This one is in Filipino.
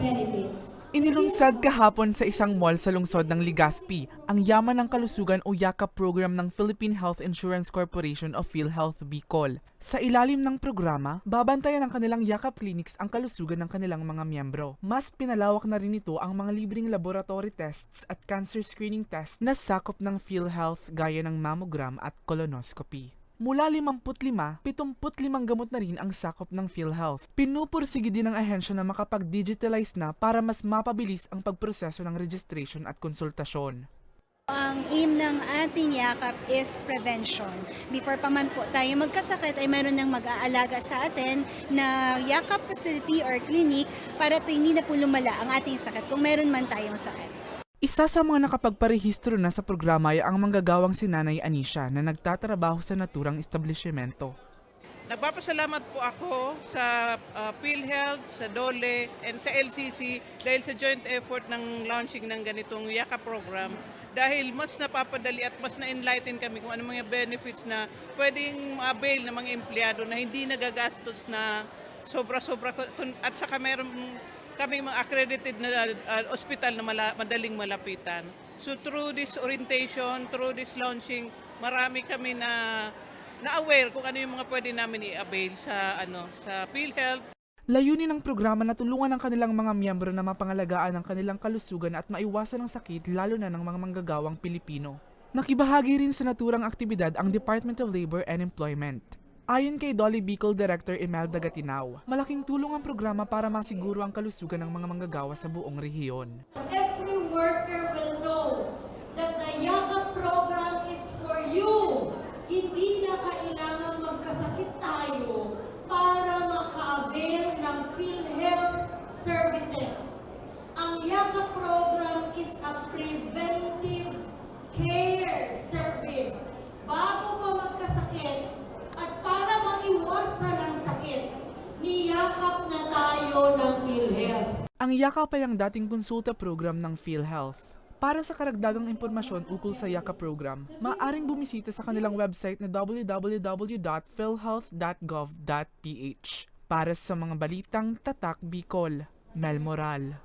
benefits. Inilunsad kahapon sa isang mall sa lungsod ng Legazpi ang Yaman ng Kalusugan o YAKAP program ng Philippine Health Insurance Corporation o PhilHealth Bicol. Sa ilalim ng programa, babantayan ng kanilang YAKAP clinics ang kalusugan ng kanilang mga miyembro. Mas pinalawak na rin ito ang mga libreng laboratory tests at cancer screening tests na sakop ng PhilHealth gaya ng mammogram at colonoscopy. Mula 55, 75 gamot na rin ang sakop ng PhilHealth. Pinupursige din ng ahensya na makapag-digitalize na para mas mapabilis ang pagproseso ng registration at konsultasyon. Ang aim ng ating yakap is prevention. Before pa man po tayo magkasakit ay mayroon ng mag-aalaga sa atin na yakap facility or clinic para hindi na po lumala ang ating sakit kung meron man tayong sakit. Isa sa mga nakapagparehistro na sa programa ay ang manggagawang si Nanay Anisha na nagtatrabaho sa naturang establishmento. Nagpapasalamat po ako sa PhilHealth, sa DOLE, and sa LCC dahil sa joint effort ng launching ng ganitong YAKAP program dahil mas napapadali at mas na-enlighten kami kung ano mga benefits na pwedeng ma-avail ng mga empleyado na hindi nagagastos na sobra-sobra at saka meron kami mga accredited na ospital na madaling malapitan. So through this orientation, through this launching, marami kami na-aware kung ano yung mga pwede namin i-avail sa PhilHealth. Layunin ng programa na tulungan ang kanilang mga miyembro na mapangalagaan ang kanilang kalusugan at maiwasan ang sakit lalo na ng mga manggagawang Pilipino. Nakibahagi rin sa naturang aktibidad ang Department of Labor and Employment. Ayon kay Dolly Bicol Director Imelda Gatinaw, malaking tulong ang programa para masiguro ang kalusugan ng mga manggagawa sa buong rehiyon. Every worker will know that the YAKAP program is for you. Hindi na kailangan magkasakit tayo para maka-avail ng PhilHealth services. Ang YAKAP program is a preventive care service. Bago pa magkasakit, at para maiwasan ang sakit, niyakap na tayo ng PhilHealth. Ang YAKAP ay ang dating konsulta program ng PhilHealth. Para sa karagdagang impormasyon ukol sa YAKAP program, maaaring bumisita sa kanilang website na www.philhealth.gov.ph. Para sa mga balitang Tatak Bicol, Mel Moral.